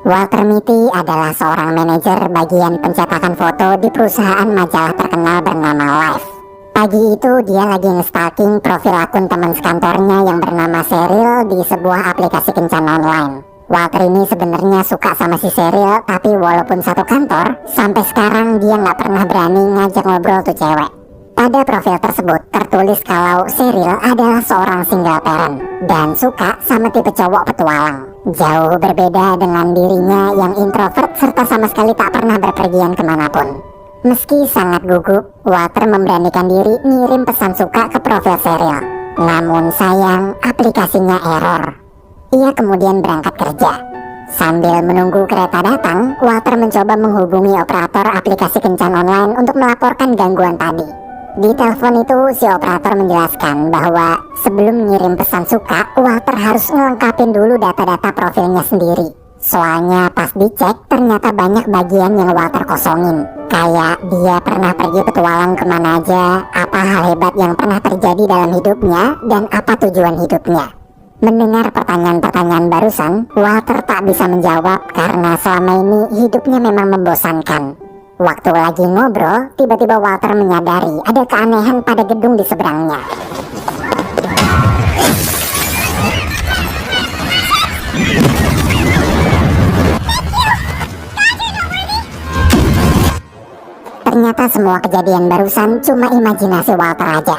Walter Mitty adalah seorang manajer bagian pencetakan foto di perusahaan majalah terkenal bernama Life. Pagi itu dia lagi nge-stalking profil akun teman sekantornya yang bernama Cheryl di sebuah aplikasi kencan online. Walter ini sebenarnya suka sama si Cheryl, tapi walaupun satu kantor, sampai sekarang dia nggak pernah berani ngajak ngobrol tuh cewek. Pada profil tersebut tertulis kalau Cheryl adalah seorang single parent dan suka sama tipe cowok petualang. Jauh berbeda dengan dirinya yang introvert serta sama sekali tak pernah berpergian kemanapun. Meski sangat gugup, Walter memberanikan diri ngirim pesan suka ke profil Cheryl. Namun sayang, aplikasinya error. Ia kemudian berangkat kerja. Sambil menunggu kereta datang, Walter mencoba menghubungi operator aplikasi kencan online untuk melaporkan gangguan tadi. Di telepon itu, si operator menjelaskan bahwa sebelum ngirim pesan suka, Walter harus ngelengkapin dulu data-data profilnya sendiri. Soalnya pas dicek, ternyata banyak bagian yang Walter kosongin. Kayak dia pernah pergi petualang kemana aja, apa hal hebat yang pernah terjadi dalam hidupnya, dan apa tujuan hidupnya. Mendengar pertanyaan-pertanyaan barusan, Walter tak bisa menjawab karena selama ini hidupnya memang membosankan. Waktu lagi ngobrol, tiba-tiba Walter menyadari ada keanehan pada gedung di seberangnya. Ternyata semua kejadian barusan cuma imajinasi Walter aja.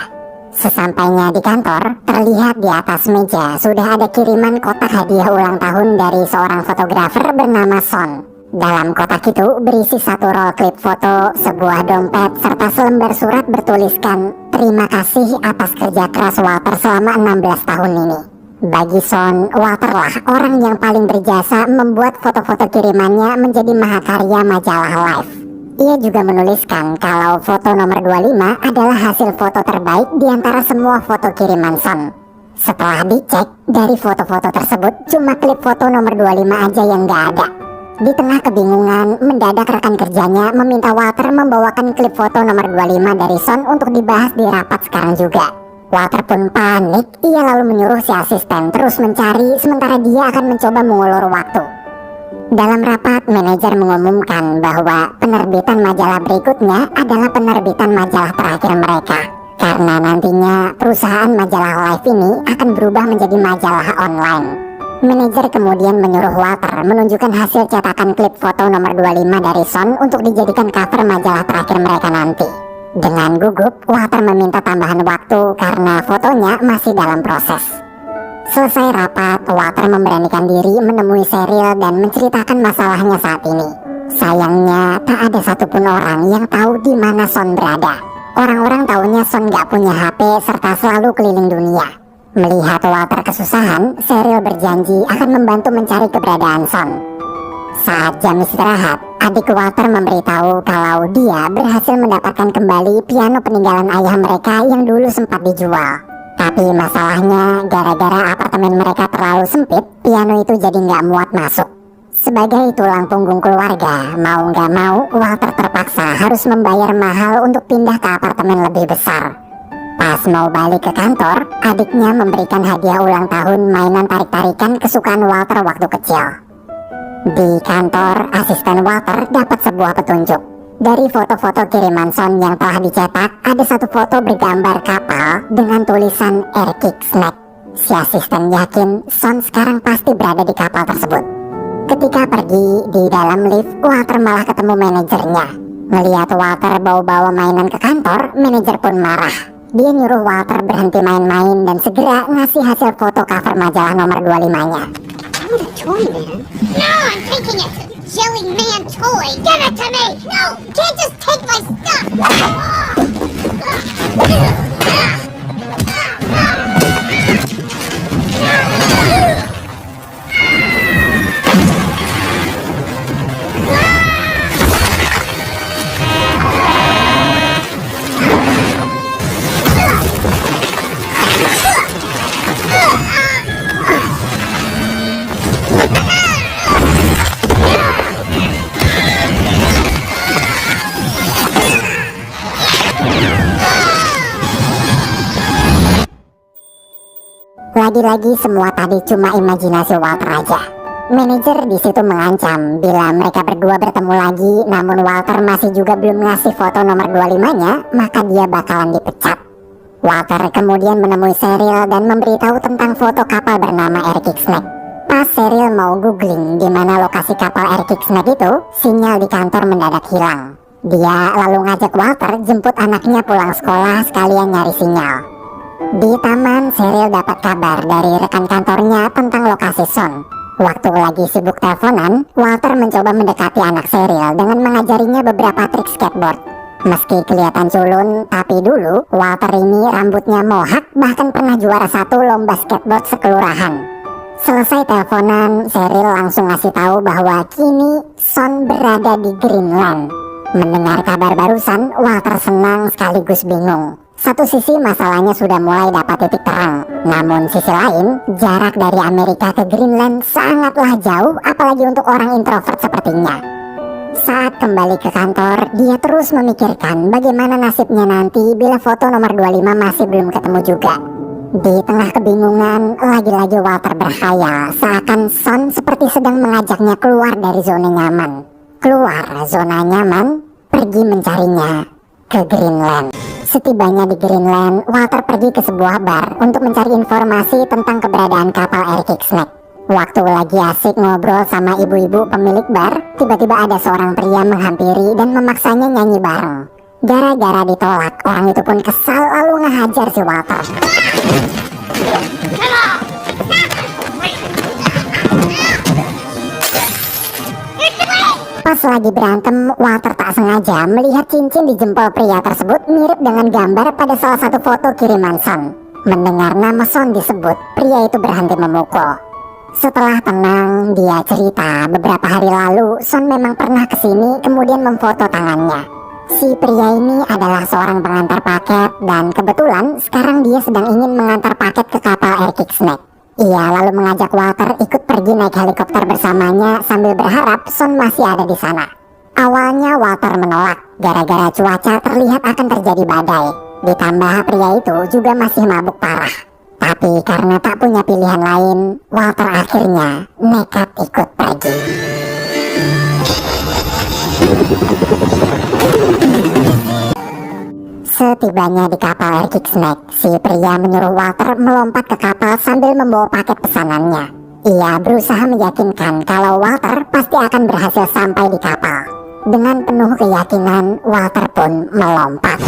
Sesampainya di kantor, terlihat di atas meja sudah ada kiriman kotak hadiah ulang tahun dari seorang fotografer bernama Son. Dalam kotak itu berisi satu roll klip foto, sebuah dompet, serta selembar surat bertuliskan terima kasih atas kerja keras Walter selama 16 tahun ini. Bagi Son, Walter lah orang yang paling berjasa membuat foto-foto kirimannya menjadi mahakarya majalah Life. Ia juga menuliskan kalau foto nomor 25 adalah hasil foto terbaik di antara semua foto kiriman Son. Setelah dicek, dari foto-foto tersebut cuma klip foto nomor 25 aja yang gak ada. Di tengah kebingungan, mendadak rekan kerjanya meminta Walter membawakan klip foto nomor 25 dari Son untuk dibahas di rapat sekarang juga. Walter pun panik, ia lalu menyuruh si asisten terus mencari sementara dia akan mencoba mengulur waktu. Dalam rapat, manajer mengumumkan bahwa penerbitan majalah berikutnya adalah penerbitan majalah terakhir mereka. Karena nantinya perusahaan majalah Life ini akan berubah menjadi majalah online. Manajer kemudian menyuruh Walter menunjukkan hasil cetakan klip foto nomor 25 dari Son untuk dijadikan cover majalah terakhir mereka nanti. Dengan gugup, Walter meminta tambahan waktu karena fotonya masih dalam proses. Selesai rapat, Walter memberanikan diri menemui Cheryl dan menceritakan masalahnya saat ini. Sayangnya, tak ada satupun orang yang tahu di mana Son berada. Orang-orang taunya Son gak punya HP serta selalu keliling dunia. Melihat Walter kesusahan, Cheryl berjanji akan membantu mencari keberadaan Son. Saat jam istirahat, adik Walter memberitahu kalau dia berhasil mendapatkan kembali piano peninggalan ayah mereka yang dulu sempat dijual. Tapi masalahnya, gara-gara apartemen mereka terlalu sempit, piano itu jadi nggak muat masuk. Sebagai tulang punggung keluarga, mau nggak mau, Walter terpaksa harus membayar mahal untuk pindah ke apartemen lebih besar. Pas mau balik ke kantor, adiknya memberikan hadiah ulang tahun mainan tarik-tarikan kesukaan Walter waktu kecil. Di kantor, asisten Walter dapat sebuah petunjuk. Dari foto-foto kiriman Son yang telah dicetak, ada satu foto bergambar kapal dengan tulisan Air Kick Snack. Si asisten yakin Son sekarang pasti berada di kapal tersebut. Ketika pergi di dalam lift, Walter malah ketemu manajernya. Melihat Walter bawa-bawa mainan ke kantor, manajer pun marah. Dia nyuruh Walter berhenti main-main dan segera ngasih hasil foto cover majalah nomor 25-nya. I'm the toy man. No, I'm taking it. Jelly man toy. Give it to me. No, can't just take my stuff. Lagi-lagi semua tadi cuma imajinasi Walter aja. Manajer di situ mengancam bila mereka berdua bertemu lagi, namun Walter masih juga belum ngasih foto nomor 25-nya, maka dia bakalan dipecat. Walter kemudian menemui Cheryl dan memberitahu tentang foto kapal bernama Air Kick Snack. Pas Cheryl mau googling di mana lokasi kapal Air Kick Snack itu, sinyal di kantor mendadak hilang. Dia lalu ngajak Walter jemput anaknya pulang sekolah sekalian nyari sinyal. Di taman, Cheryl dapat kabar dari rekan kantornya tentang lokasi Son. Waktu lagi sibuk teleponan, Walter mencoba mendekati anak Cheryl dengan mengajarinya beberapa trik skateboard. Meski kelihatan culun, tapi dulu Walter ini rambutnya mohak, bahkan pernah juara 1 lomba skateboard sekelurahan. Selesai teleponan, Cheryl langsung ngasih tahu bahwa kini Son berada di Greenland. Mendengar kabar barusan, Walter senang sekaligus bingung. Satu sisi masalahnya sudah mulai dapat titik terang, namun sisi lain, jarak dari Amerika ke Greenland sangatlah jauh, apalagi untuk orang introvert sepertinya. Saat kembali ke kantor, dia terus memikirkan bagaimana nasibnya nanti bila foto nomor 25 masih belum ketemu juga. Di tengah kebingungan, lagi-lagi Walter berkhayal seakan Son seperti sedang mengajaknya keluar dari zona nyaman. Keluar zona nyaman, pergi mencarinya ke Greenland. Setibanya di Greenland, Walter pergi ke sebuah bar untuk mencari informasi tentang keberadaan kapal Air Kick Snack. Waktu lagi asik ngobrol sama ibu-ibu pemilik bar, tiba-tiba ada seorang pria menghampiri dan memaksanya nyanyi bareng. Gara-gara ditolak, orang itu pun kesal lalu ngehajar si Walter. Pas lagi berantem, Walter tak sengaja melihat cincin di jempol pria tersebut mirip dengan gambar pada salah satu foto kiriman Son. Mendengar nama Son disebut, pria itu berhenti memukul. Setelah tenang, dia cerita beberapa hari lalu Son memang pernah kesini kemudian memfoto tangannya. Si pria ini adalah seorang pengantar paket dan kebetulan sekarang dia sedang ingin mengantar paket ke kapal Air Kick Snack. Ia lalu mengajak Walter ikut pergi naik helikopter bersamanya sambil berharap Son masih ada di sana. Awalnya Walter menolak gara-gara cuaca terlihat akan terjadi badai. Ditambah pria itu juga masih mabuk parah. Tapi karena tak punya pilihan lain, Walter akhirnya nekat ikut pergi. Setibanya di kapal Air Kick Snack, si pria menyuruh Walter melompat ke kapal sambil membawa paket pesanannya. Ia berusaha meyakinkan kalau Walter pasti akan berhasil sampai di kapal. Dengan penuh keyakinan, Walter pun melompat.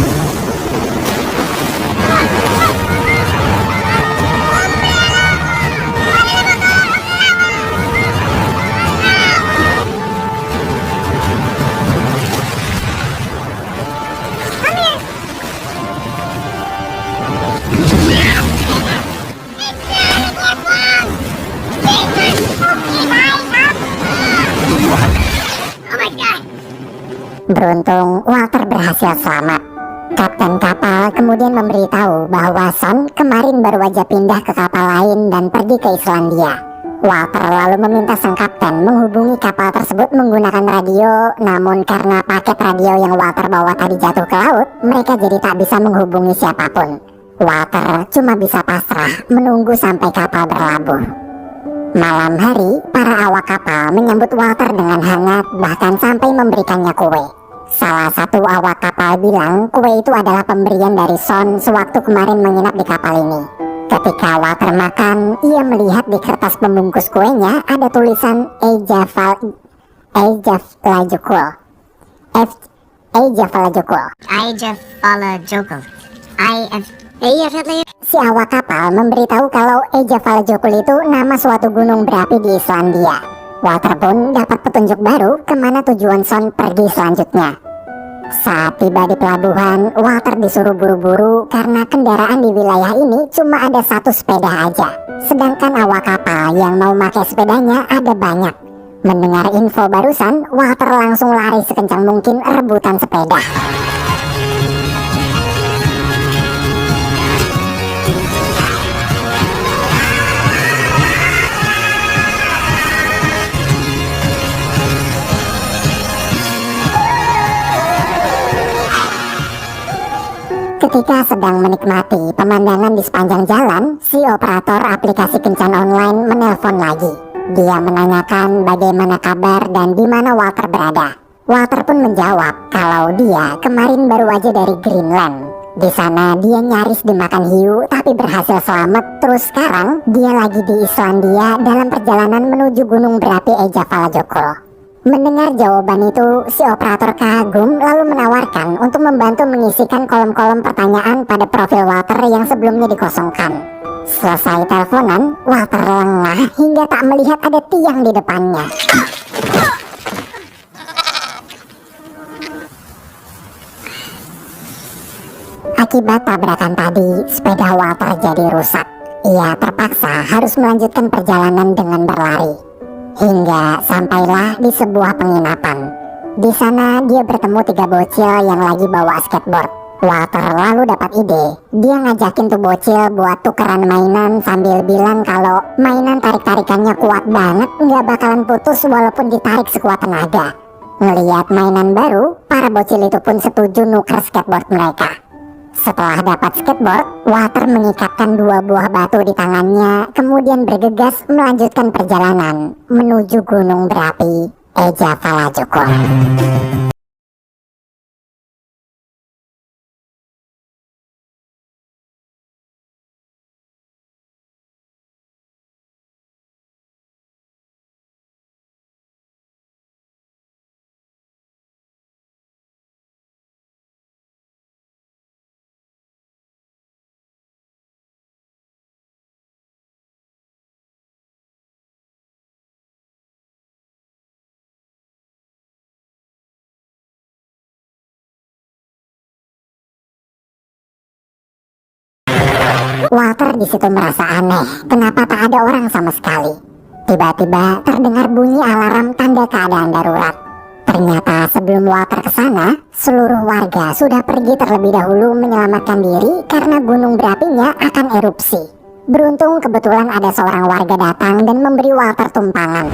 Beruntung, Walter berhasil selamat. Kapten kapal kemudian memberitahu bahwa Son kemarin baru aja pindah ke kapal lain dan pergi ke Islandia. Walter lalu meminta sang kapten menghubungi kapal tersebut menggunakan radio, namun karena paket radio yang Walter bawa tadi jatuh ke laut, mereka jadi tak bisa menghubungi siapapun. Walter cuma bisa pasrah menunggu sampai kapal berlabuh. Malam hari, para awak kapal menyambut Walter dengan hangat, bahkan sampai memberikannya kue. Salah satu awak kapal bilang kue itu adalah pemberian dari Son sewaktu kemarin menginap di kapal ini. Ketika Walter makan, ia melihat di kertas pembungkus kuenya ada tulisan Eyjafjallajökull. Si awak kapal memberitahu kalau Eyjafjallajökull itu nama suatu gunung berapi di Islandia. Walter pun dapat petunjuk baru kemana tujuan Son pergi selanjutnya. Saat tiba di pelabuhan, Walter disuruh buru-buru karena kendaraan di wilayah ini cuma ada satu sepeda aja. Sedangkan awak kapal yang mau pakai sepedanya ada banyak. Mendengar info barusan, Walter langsung lari sekencang mungkin rebutan sepeda. Ketika sedang menikmati pemandangan di sepanjang jalan, si operator aplikasi kencan online menelpon lagi. Dia menanyakan bagaimana kabar dan di mana Walter berada. Walter pun menjawab kalau dia kemarin baru aja dari Greenland. Di sana dia nyaris dimakan hiu tapi berhasil selamat. Terus sekarang dia lagi di Islandia dalam perjalanan menuju gunung berapi Eyjafjallajökull. Mendengar jawaban itu, si operator kagum lalu menawarkan untuk membantu mengisikan kolom-kolom pertanyaan pada profil Walter yang sebelumnya dikosongkan. Selesai teleponan, Walter lengah hingga tak melihat ada tiang di depannya. Akibat tabrakan tadi, sepeda Walter jadi rusak. Ia terpaksa harus melanjutkan perjalanan dengan berlari. Hingga sampailah di sebuah penginapan. Di sana dia bertemu 3 bocil yang lagi bawa skateboard. Walter lalu dapat ide. Dia ngajakin tuh bocil buat tukeran mainan sambil bilang kalau mainan tarik-tarikannya kuat banget, nggak bakalan putus walaupun ditarik sekuat tenaga. Ngeliat mainan baru, para bocil itu pun setuju nuker skateboard mereka. Setelah dapat skateboard, Walter mengikatkan 2 buah batu di tangannya, kemudian bergegas melanjutkan perjalanan menuju gunung berapi Eyjafjallajökull. Walter di situ merasa aneh, kenapa tak ada orang sama sekali. Tiba-tiba terdengar bunyi alarm tanda keadaan darurat. Ternyata sebelum Walter ke sana, seluruh warga sudah pergi terlebih dahulu menyelamatkan diri karena gunung berapinya akan erupsi. Beruntung kebetulan ada seorang warga datang dan memberi Walter tumpangan.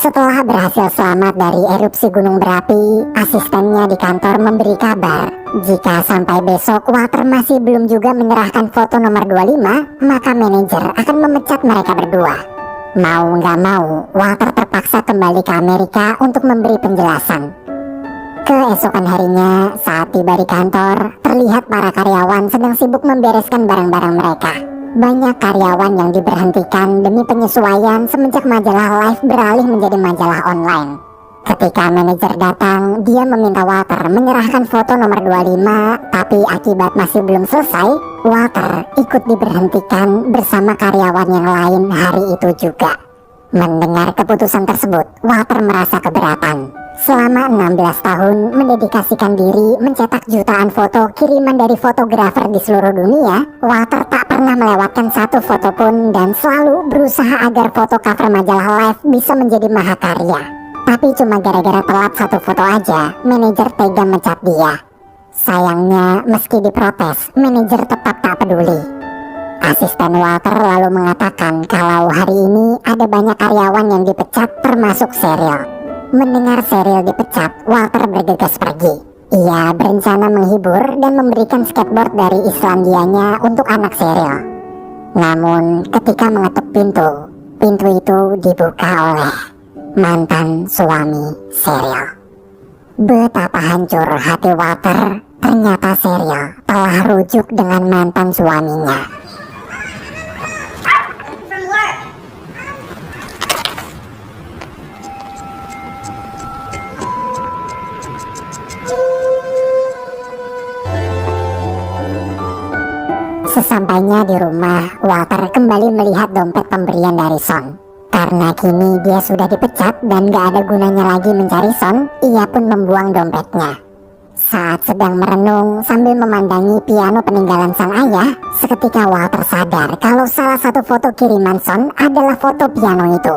Setelah berhasil selamat dari erupsi gunung berapi, asistennya di kantor memberi kabar jika sampai besok Walter masih belum juga menyerahkan foto nomor 25, maka manajer akan memecat mereka berdua. Mau nggak mau, Walter terpaksa kembali ke Amerika untuk memberi penjelasan. Keesokan harinya, saat tiba di kantor, terlihat para karyawan sedang sibuk membereskan barang-barang mereka. Banyak karyawan yang diberhentikan demi penyesuaian semenjak majalah Life beralih menjadi majalah online. Ketika manajer datang, dia meminta Walter menyerahkan foto nomor 25, tapi akibat masih belum selesai, Walter ikut diberhentikan bersama karyawan yang lain hari itu juga. Mendengar keputusan tersebut, Walter merasa keberatan. Selama 16 tahun mendedikasikan diri mencetak jutaan foto kiriman dari fotografer di seluruh dunia, Walter tak pernah melewatkan satu foto pun dan selalu berusaha agar foto cover majalah Life bisa menjadi mahakarya. Tapi cuma gara-gara telat satu foto aja, manajer tega mencat dia. Sayangnya meski diprotes, manajer tetap tak peduli. Asisten Walter lalu mengatakan kalau hari ini ada banyak karyawan yang dipecat termasuk Cheryl. Mendengar Cheryl dipecat, Walter bergegas pergi. Ia berencana menghibur dan memberikan skateboard dari Islandianya untuk anak Cheryl. Namun ketika mengetuk pintu, pintu itu dibuka oleh mantan suami Cheryl. Betapa hancur hati Walter, ternyata Cheryl telah rujuk dengan mantan suaminya. Sesampainya di rumah, Walter kembali melihat dompet pemberian dari Son. Karena kini dia sudah dipecat dan gak ada gunanya lagi mencari Son, ia pun membuang dompetnya. Saat sedang merenung sambil memandangi piano peninggalan sang ayah, seketika Walter sadar kalau salah satu foto kiriman Son adalah foto piano itu.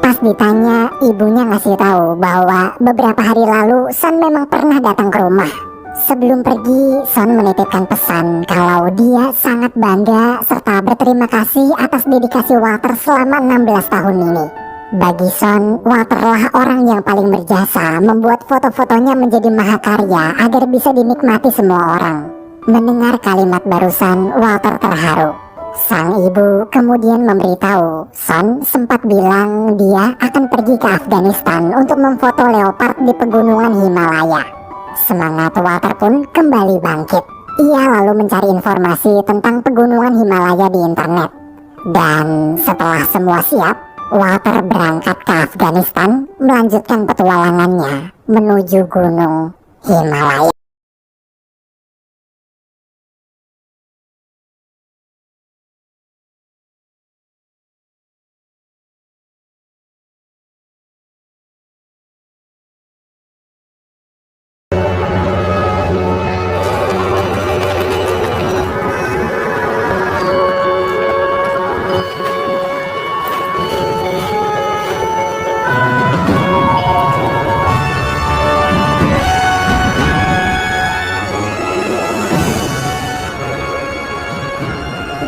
Pas ditanya, ibunya ngasih tahu bahwa beberapa hari lalu Son memang pernah datang ke rumah. Sebelum pergi, Son menitipkan pesan kalau dia sangat bangga serta berterima kasih atas dedikasi Walter selama 16 tahun ini. Bagi Son, Walter lah orang yang paling berjasa membuat foto-fotonya menjadi mahakarya agar bisa dinikmati semua orang. Mendengar kalimat barusan, Walter terharu. Sang ibu kemudian memberitahu Son sempat bilang dia akan pergi ke Afghanistan untuk memfoto leopard di pegunungan Himalaya. Semangat Walter pun kembali bangkit. Ia lalu mencari informasi tentang pegunungan Himalaya di internet. Dan setelah semua siap, Walter berangkat ke Afghanistan melanjutkan petualangannya menuju gunung Himalaya.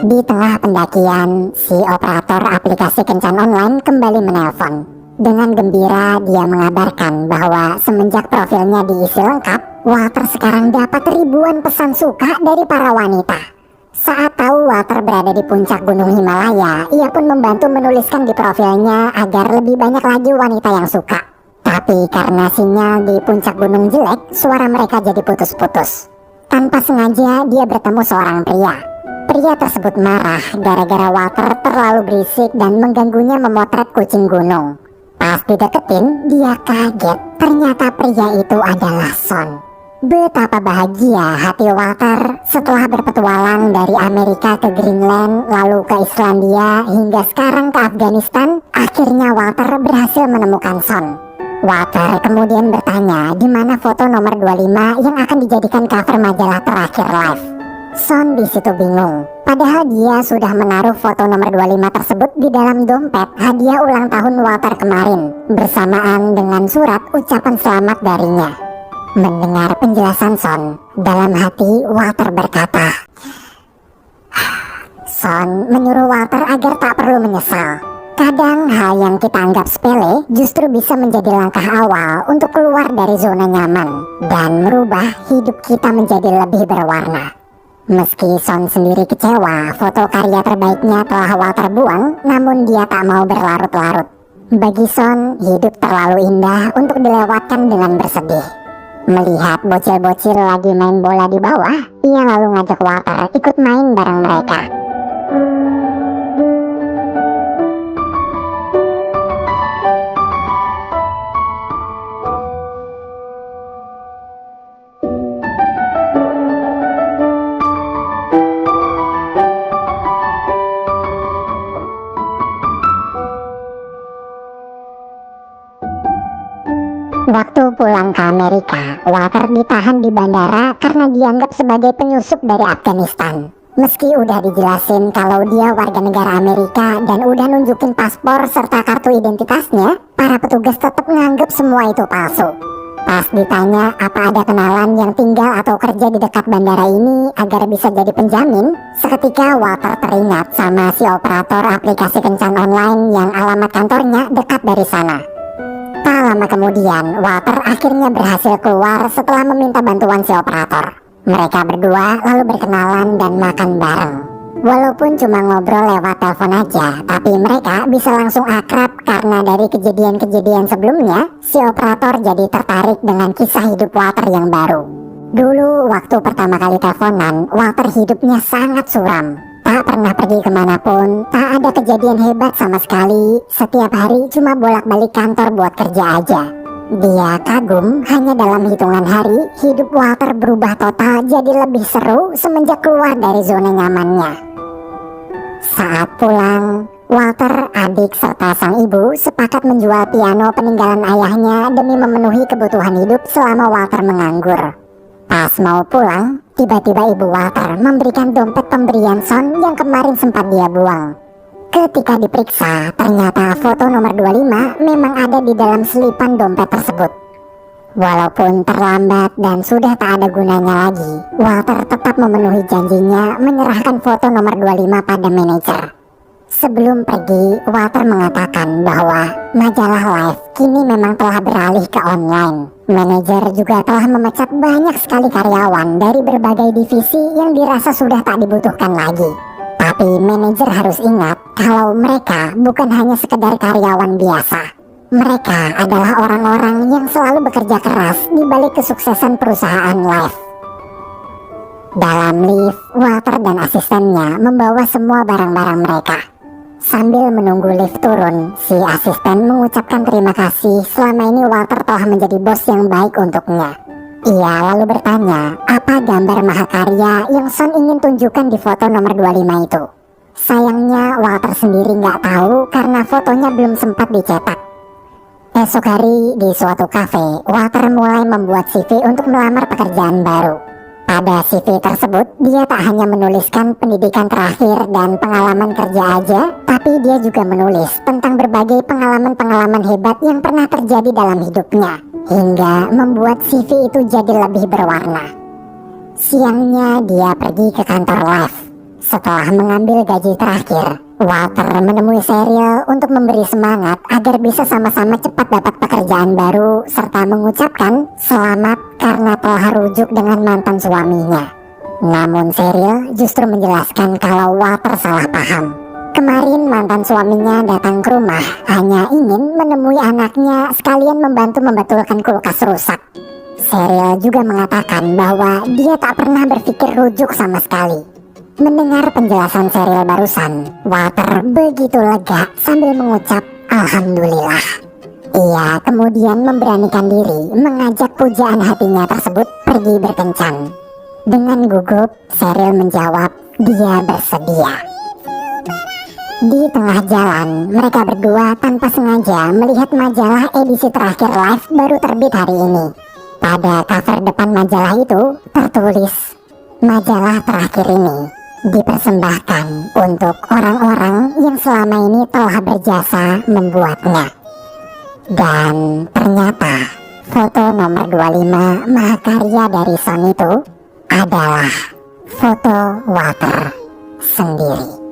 Di tengah pendakian, si operator aplikasi kencan online kembali menelpon. Dengan gembira, dia mengabarkan bahwa semenjak profilnya diisi lengkap, Walter sekarang dapat ribuan pesan suka dari para wanita. Saat tahu Walter berada di puncak gunung Himalaya, ia pun membantu menuliskan di profilnya agar lebih banyak lagi wanita yang suka. Tapi karena sinyal di puncak gunung jelek, suara mereka jadi putus-putus. Tanpa sengaja, dia bertemu seorang pria. Pria tersebut marah gara-gara Walter terlalu berisik dan mengganggunya memotret kucing gunung. Pas dideketin, dia kaget. Ternyata pria itu adalah Son. Betapa bahagia hati Walter setelah berpetualang dari Amerika ke Greenland, lalu ke Islandia, hingga sekarang ke Afghanistan. Akhirnya Walter berhasil menemukan Son. Walter kemudian bertanya di mana foto nomor 25 yang akan dijadikan cover majalah terakhir Life. Son di situ bingung, padahal dia sudah menaruh foto nomor 25 tersebut di dalam dompet hadiah ulang tahun Walter kemarin, bersamaan dengan surat ucapan selamat darinya. Mendengar penjelasan Son, dalam hati Walter berkata, Son menyuruh Walter agar tak perlu menyesal. Kadang hal yang kita anggap sepele justru bisa menjadi langkah awal untuk keluar dari zona nyaman dan merubah hidup kita menjadi lebih berwarna. Meski Son sendiri kecewa foto karya terbaiknya telah Walter buang, namun dia tak mau berlarut-larut. Bagi Son, hidup terlalu indah untuk dilewatkan dengan bersedih. Melihat bocil-bocil lagi main bola di bawah, ia lalu ngajak Walter ikut main bareng mereka. Waktu pulang ke Amerika, Walter ditahan di bandara karena dianggap sebagai penyusup dari Afghanistan. Meski udah dijelasin kalau dia warga negara Amerika dan udah nunjukin paspor serta kartu identitasnya, para petugas tetap menganggap semua itu palsu. Pas ditanya apa ada kenalan yang tinggal atau kerja di dekat bandara ini agar bisa jadi penjamin, seketika Walter teringat sama si operator aplikasi kencan online yang alamat kantornya dekat dari sana. Tak lama kemudian, Walter akhirnya berhasil keluar setelah meminta bantuan si operator. Mereka berdua lalu berkenalan dan makan bareng. Walaupun cuma ngobrol lewat telepon aja, tapi mereka bisa langsung akrab karena dari kejadian-kejadian sebelumnya, si operator jadi tertarik dengan kisah hidup Walter yang baru. Dulu, waktu pertama kali teleponan, Walter hidupnya sangat suram. Tak pernah pergi kemanapun, tak ada kejadian hebat sama sekali. Setiap hari cuma bolak-balik kantor buat kerja aja. Dia kagum hanya dalam hitungan hari, hidup Walter berubah total jadi lebih seru semenjak keluar dari zona nyamannya. Saat pulang, Walter, adik serta sang ibu sepakat menjual piano peninggalan ayahnya demi memenuhi kebutuhan hidup selama Walter menganggur. Pas mau pulang, tiba-tiba ibu Walter memberikan dompet pemberian Son yang kemarin sempat dia buang. Ketika diperiksa, ternyata foto nomor 25 memang ada di dalam selipan dompet tersebut. Walaupun terlambat dan sudah tak ada gunanya lagi, Walter tetap memenuhi janjinya menyerahkan foto nomor 25 pada manajer. Sebelum pergi, Walter mengatakan bahwa majalah Life kini memang telah beralih ke online. Manajer juga telah memecat banyak sekali karyawan dari berbagai divisi yang dirasa sudah tak dibutuhkan lagi. Tapi manajer harus ingat kalau mereka bukan hanya sekedar karyawan biasa. Mereka adalah orang-orang yang selalu bekerja keras di balik kesuksesan perusahaan Life. Dalam lift, Walter dan asistennya membawa semua barang-barang mereka. Sambil menunggu lift turun, si asisten mengucapkan terima kasih selama ini Walter telah menjadi bos yang baik untuknya. Ia lalu bertanya, apa gambar mahakarya yang Son ingin tunjukkan di foto nomor 25 itu? Sayangnya Walter sendiri nggak tahu karena fotonya belum sempat dicetak. Esok hari di suatu kafe, Walter mulai membuat CV untuk melamar pekerjaan baru. Pada CV tersebut, dia tak hanya menuliskan pendidikan terakhir dan pengalaman kerja aja, tapi dia juga menulis tentang berbagai pengalaman-pengalaman hebat yang pernah terjadi dalam hidupnya, hingga membuat CV itu jadi lebih berwarna. Siangnya dia pergi ke kantor Life. Setelah mengambil gaji terakhir, Walter menemui Cheryl untuk memberi semangat agar bisa sama-sama cepat dapat pekerjaan baru serta mengucapkan selamat karena telah rujuk dengan mantan suaminya. Namun Cheryl justru menjelaskan kalau Walter salah paham. Kemarin mantan suaminya datang ke rumah hanya ingin menemui anaknya sekalian membantu membetulkan kulkas rusak. Cheryl juga mengatakan bahwa dia tak pernah berpikir rujuk sama sekali. Mendengar penjelasan Cheryl barusan, Walter begitu lega sambil mengucap Alhamdulillah. Ia kemudian memberanikan diri mengajak pujaan hatinya tersebut pergi berkencan. Dengan gugup, Cheryl menjawab dia bersedia. Di tengah jalan, mereka berdua tanpa sengaja melihat majalah edisi terakhir Life baru terbit hari ini. Pada cover depan majalah itu tertulis, majalah terakhir ini dipersembahkan untuk orang-orang yang selama ini telah berjasa membuatnya. Dan ternyata foto nomor 25 mahakarya dari Son itu adalah foto Walter sendiri.